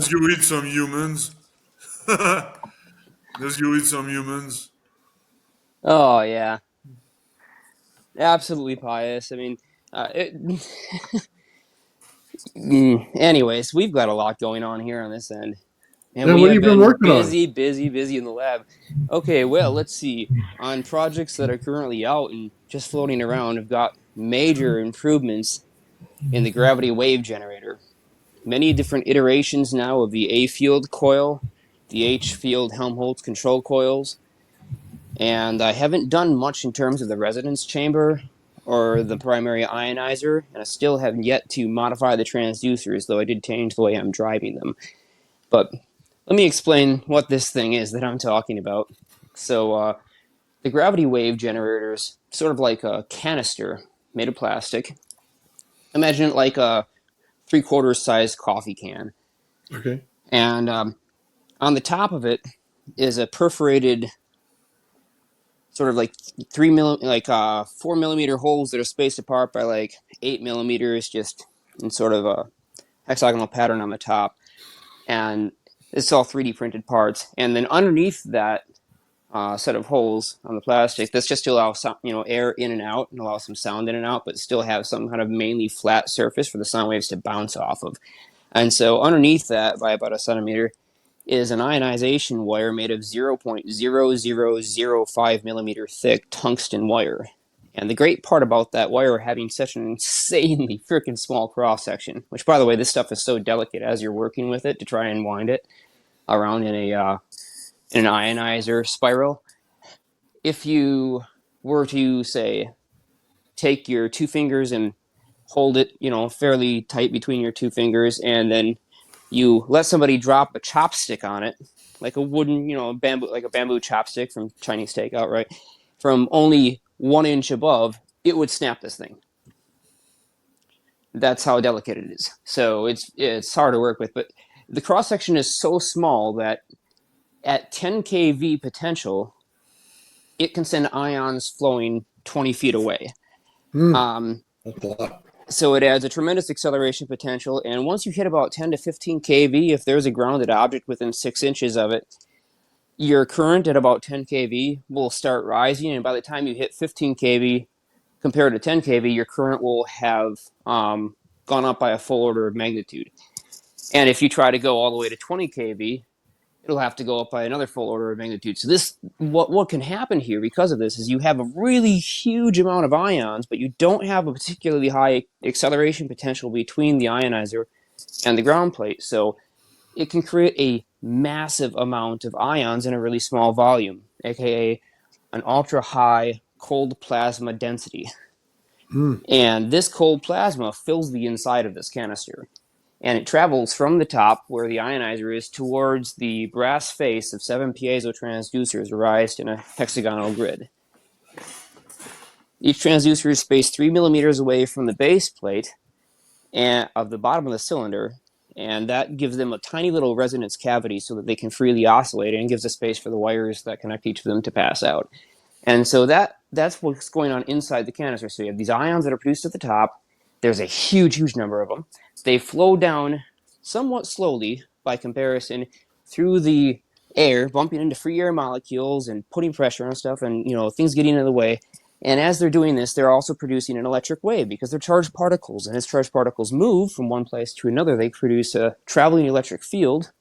As you eat some humans. As you eat some humans. Oh yeah, absolutely pious. I mean, anyways, we've got a lot going on here on this end, and Yeah, we what have have you been been working on? busy, busy, busy in the lab. Okay, well, let's see. On projects that are currently out and just floating around, I've got major improvements in the gravity wave generator. Many different iterations now of the A field coil, the H field Helmholtz control coils, and I haven't done much in terms of the resonance chamber or the primary ionizer, and I still have yet to modify the transducers, though I did change the way I'm driving them. But let me explain what this thing is that I'm talking about. So, the gravity wave generator is sort of like a canister made of plastic. Imagine it like a 3/4 size coffee can. Okay. And on the top of it is a perforated sort of like 4 millimeter holes that are spaced apart by like 8 millimeters, just in sort of a hexagonal pattern on the top, and it's all 3D printed parts. And then underneath that set of holes on the plastic, that's just to allow some, air in and out and allow some sound in and out, but still have some kind of mainly flat surface for the sound waves to bounce off of. And so underneath that, by about a centimeter, is an ionization wire made of 0.0005 millimeter thick tungsten wire. And the great part about that wire having such an insanely freaking small cross section, which, by the way, this stuff is so delicate as you're working with it to try and wind it around in an ionizer spiral. If you were to, say, take your two fingers and hold it, fairly tight between your two fingers, and then you let somebody drop a chopstick on it, like a wooden, bamboo, like a bamboo chopstick from Chinese takeout, right? From only 1 inch above, it would snap this thing. That's how delicate it is. So it's hard to work with, but the cross section is so small that at 10 kV potential, it can send ions flowing 20 feet away. Um, That's a lot. So it adds a tremendous acceleration potential, and once you hit about 10 to 15 kV, if there's a grounded object within 6 inches of it, your current at about 10 kV will start rising, and by the time you hit 15 kV compared to 10 kV, your current will have gone up by a full order of magnitude. And if you try to go all the way to 20 kV, it'll have to go up by another full order of magnitude. So what can happen here because of this is you have a really huge amount of ions, but you don't have a particularly high acceleration potential between the ionizer and the ground plate. So it can create a massive amount of ions in a really small volume, aka an ultra high cold plasma density. And this cold plasma fills the inside of this canister. And it travels from the top, where the ionizer is, towards the brass face of 7 piezo transducers raised in a hexagonal grid. Each transducer is spaced 3 millimeters away from the base plate and of the bottom of the cylinder, and that gives them a tiny little resonance cavity so that they can freely oscillate, and gives a space for the wires that connect each of them to pass out. And so that's what's going on inside the canister. So you have these ions that are produced at the top. There's a huge, huge number of them. They flow down somewhat slowly by comparison through the air, bumping into free air molecules and putting pressure on stuff, and things getting in the way. And as they're doing this, they're also producing an electric wave because they're charged particles. And as charged particles move from one place to another, they produce a traveling electric field,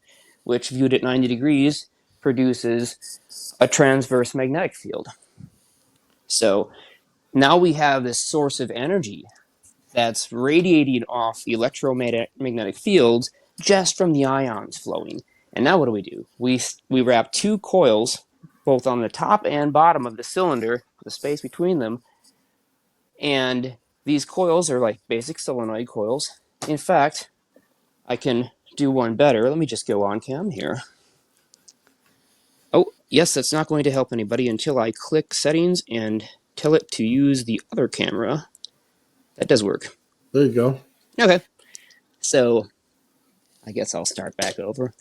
which, viewed at 90 degrees, produces a transverse magnetic field. So now we have this source of energy that's radiating off electromagnetic fields just from the ions flowing. And now what do? We wrap two coils, both on the top and bottom of the cylinder, the space between them, and these coils are like basic solenoid coils. In fact, I can do one better. Let me just go on cam here. Oh, yes, that's not going to help anybody until I click settings and tell it to use the other camera. That does work. There you go. Okay, so I guess I'll start back over.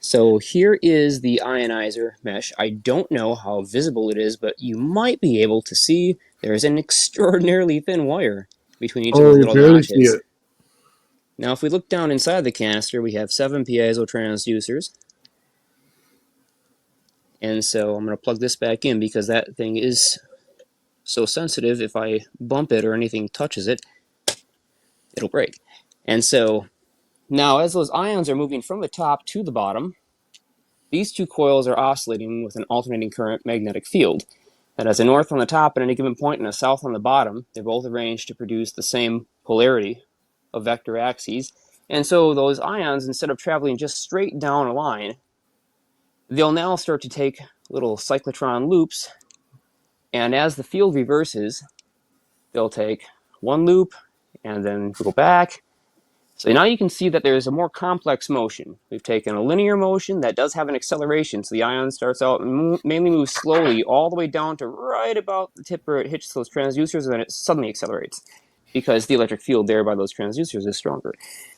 So here is the ionizer mesh. I don't know how visible it is, but you might be able to see there's an extraordinarily thin wire between each of Oh, those you little barely see notches. it. Now, if we look down inside the canister, we have 7 piezo transducers. And so I'm going to plug this back in because that thing is so sensitive. If I bump it or anything touches it, it'll break. And so now as those ions are moving from the top to the bottom, these two coils are oscillating with an alternating current magnetic field. That has a north on the top at any given point and a south on the bottom. They're both arranged to produce the same polarity of vector axes. And so those ions, instead of traveling just straight down a line, they'll now start to take little cyclotron loops. And as the field reverses, they'll take one loop and then go back. So now you can see that there's a more complex motion. We've taken a linear motion that does have an acceleration. So the ion starts out and mainly moves slowly all the way down to right about the tip where it hits those transducers, and then it suddenly accelerates because the electric field there by those transducers is stronger.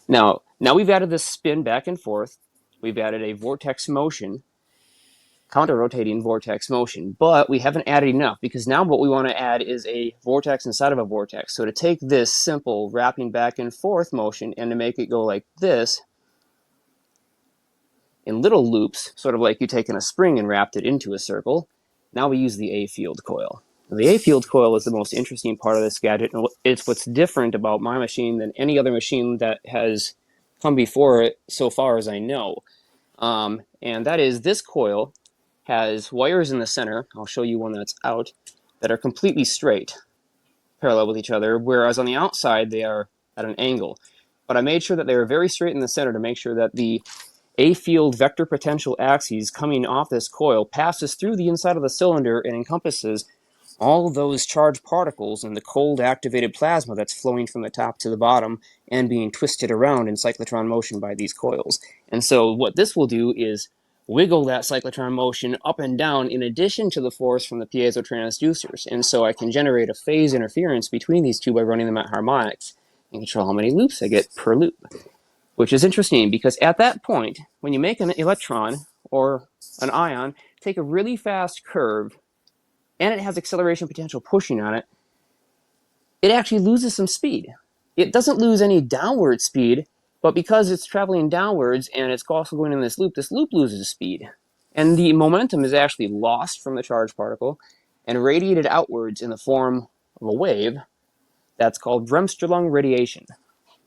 Now we've added this spin back and forth. We've added a vortex motion, counter-rotating vortex motion, but we haven't added enough because now what we want to add is a vortex inside of a vortex. So to take this simple wrapping back and forth motion and to make it go like this in little loops, sort of like you taken a spring and wrapped it into a circle, now we use the A-field coil. The A-field coil is the most interesting part of this gadget, and it's what's different about my machine than any other machine that has come before it so far as I know. And that is this coil has wires in the center, I'll show you one that's out, that are completely straight, parallel with each other, whereas on the outside they are at an angle. But I made sure that they were very straight in the center to make sure that the A-field vector potential axes coming off this coil passes through the inside of the cylinder and encompasses all those charged particles in the cold activated plasma that's flowing from the top to the bottom and being twisted around in cyclotron motion by these coils. And so what this will do is wiggle that cyclotron motion up and down in addition to the force from the piezo transducers. And so I can generate a phase interference between these two by running them at harmonics and control how many loops I get per loop, which is interesting because at that point, when you make an electron or an ion take a really fast curve and it has acceleration potential pushing on it, it actually loses some speed. It doesn't lose any downward speed, but because it's traveling downwards and it's also going in this loop loses speed. And the momentum is actually lost from the charged particle and radiated outwards in the form of a wave that's called Bremsstrahlung radiation.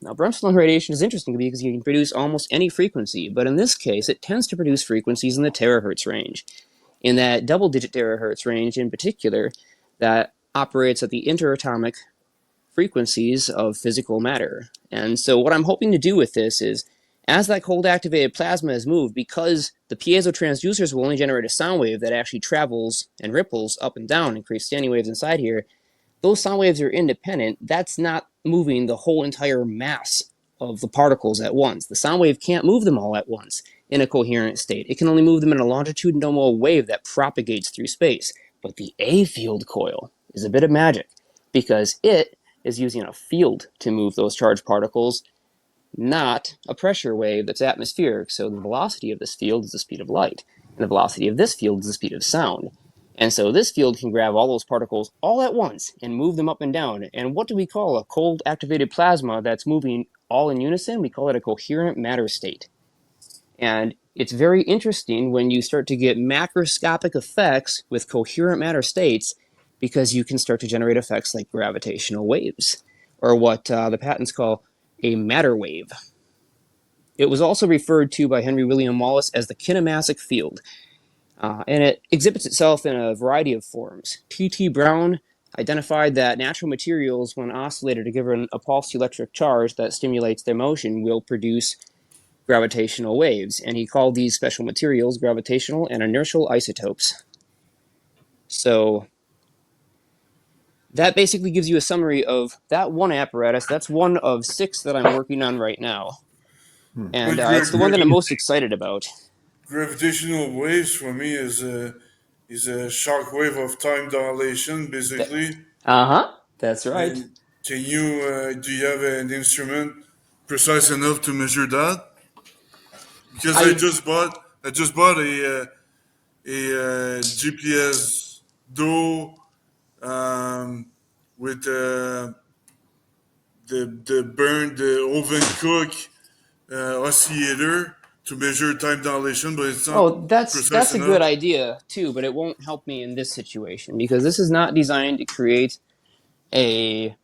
Now, Bremsstrahlung radiation is interesting because you can produce almost any frequency, but in this case, it tends to produce frequencies in the terahertz range. In that double-digit terahertz range in particular, that operates at the interatomic frequencies of physical matter. And so what I'm hoping to do with this is, as that cold activated plasma is moved, because the piezo transducers will only generate a sound wave that actually travels and ripples up and down and creates standing waves inside here, those sound waves are independent. That's not moving the whole entire mass of the particles at once. The sound wave can't move them all at once in a coherent state. It can only move them in a longitudinal wave that propagates through space. But the A-field coil is a bit of magic because it is using a field to move those charged particles, not a pressure wave that's atmospheric. So the velocity of this field is the speed of light, and the velocity of this field is the speed of sound. And so this field can grab all those particles all at once and move them up and down. And what do we call a cold activated plasma that's moving all in unison? We call it a coherent matter state. And it's very interesting when you start to get macroscopic effects with coherent matter states because you can start to generate effects like gravitational waves, or what the patents call a matter wave. It was also referred to by Henry William Wallace as the kinematic field. And it exhibits itself in a variety of forms. T.T. Brown identified that natural materials, when oscillated or given a pulsed electric charge that stimulates their motion, will produce gravitational waves, and he called these special materials gravitational and inertial isotopes. So that basically gives you a summary of that one apparatus. That's one of 6 that I'm working on right now. And it's the one that I'm most excited about. Gravitational waves for me is a shock wave of time dilation, basically. That's right. And can you do you have an instrument precise enough to measure that? Because I just bought a GPS Do with the oven cook oscillator to measure time dilation, but it's not Oh, that's precise a good enough. idea too, but it won't help me in this situation because this is not designed to create a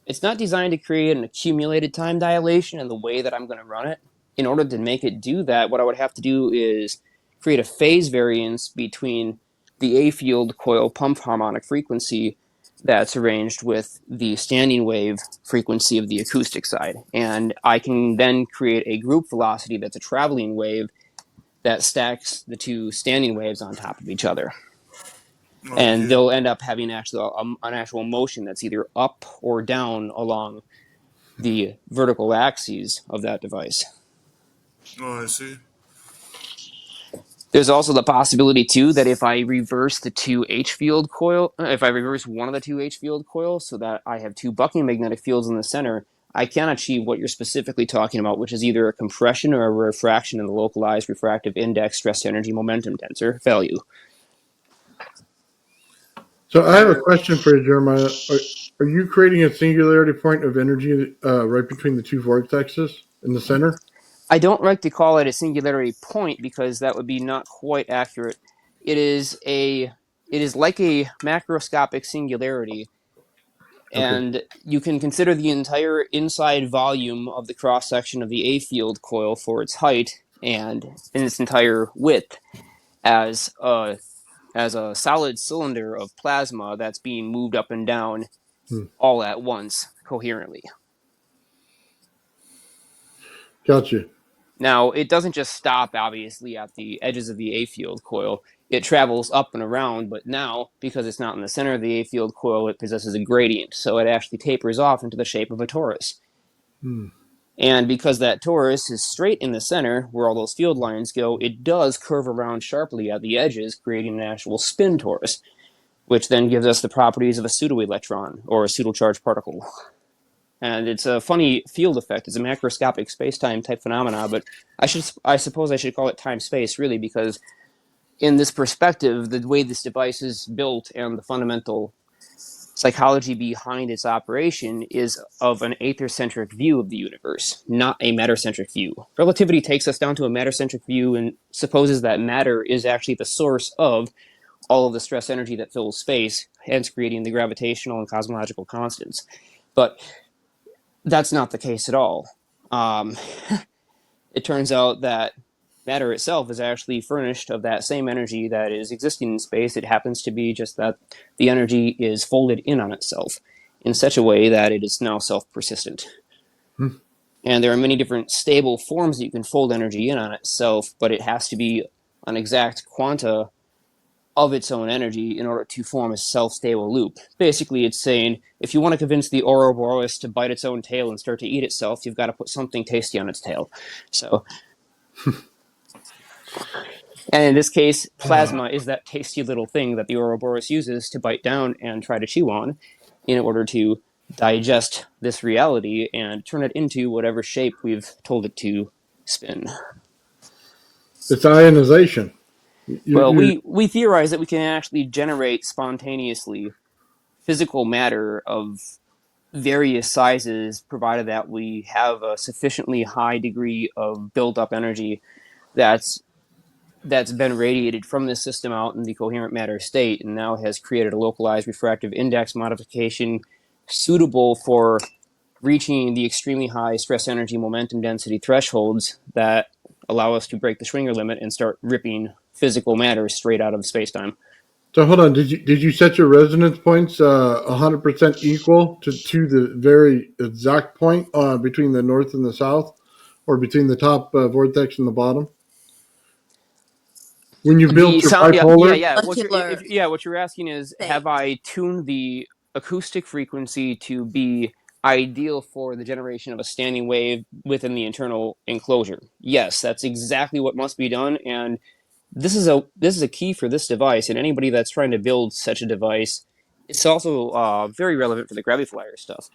it's not designed to create an accumulated time dilation in the way that I'm going to run it. In order to make it do that, what I would have to do is create a phase variance between the A field coil pump harmonic frequency that's arranged with the standing wave frequency of the acoustic side. And I can then create a group velocity that's a traveling wave that stacks the two standing waves on top of each other. And Okay. they'll end up having an actual motion that's either up or down along the vertical axes of that device. Oh, I see. There's also the possibility too that if I reverse the two H field coil, if I reverse one of the two H field coils so that I have two bucking magnetic fields in the center, I can achieve what you're specifically talking about, which is either a compression or a refraction in the localized refractive index stress energy momentum tensor value. So I have a question for you, Jeremiah. Are you creating a singularity point of energy right between the two vortexes in the center? I don't like to call it a singularity point because that would be not quite accurate. It is like a macroscopic singularity, Okay. and you can consider the entire inside volume of the cross section of the A field coil for its height and in its entire width as a solid cylinder of plasma that's being moved up and down Hmm. all at once coherently. Gotcha. Now, it doesn't just stop, obviously, at the edges of the A field coil. It travels up and around, but now, because it's not in the center of the A field coil, it possesses a gradient, so it actually tapers off into the shape of a torus. Hmm. And because that torus is straight in the center, where all those field lines go, it does curve around sharply at the edges, creating an actual spin torus, which then gives us the properties of a pseudoelectron, or a pseudocharged particle. And it's a funny field effect. It's a macroscopic space-time type phenomena, but I suppose I should call it time-space, really, because in this perspective, the way this device is built and the fundamental psychology behind its operation is of an aether-centric view of the universe, not a matter-centric view. Relativity takes us down to a matter-centric view and supposes that matter is actually the source of all of the stress energy that fills space, hence creating the gravitational and cosmological constants. But that's not the case at all. Um, it turns out that matter itself is actually furnished of that same energy that is existing in space. It happens to be just that the energy is folded in on itself in such a way that it is now self-persistent. Hmm. And there are many different stable forms that you can fold energy in on itself, but it has to be an exact quanta of its own energy in order to form a self-stable loop. Basically, it's saying if you want to convince the Ouroboros to bite its own tail and start to eat itself, you've got to put something tasty on its tail. So, and in this case, plasma is that tasty little thing that the Ouroboros uses to bite down and try to chew on in order to digest this reality and turn it into whatever shape we've told it to spin. It's ionization. Well, You're, we theorize that we can actually generate spontaneously physical matter of various sizes, provided that we have a sufficiently high degree of built-up energy that's been radiated from this system out in the coherent matter state, and now has created a localized refractive index modification suitable for reaching the extremely high stress energy momentum density thresholds that allow us to break the Schwinger limit and start ripping physical matter straight out of spacetime. so hold on. Did you set your resonance points 100% equal to the very exact point between the north and the south, or between the top vortex and the bottom? When you The built your sound, bipolars? what you're asking is, have I tuned the acoustic frequency to be ideal for the generation of a standing wave within the internal enclosure? Yes, that's exactly what must be done, and this is a key for this device. And anybody that's trying to build such a device, it's also very relevant for the Gravity Flyer stuff.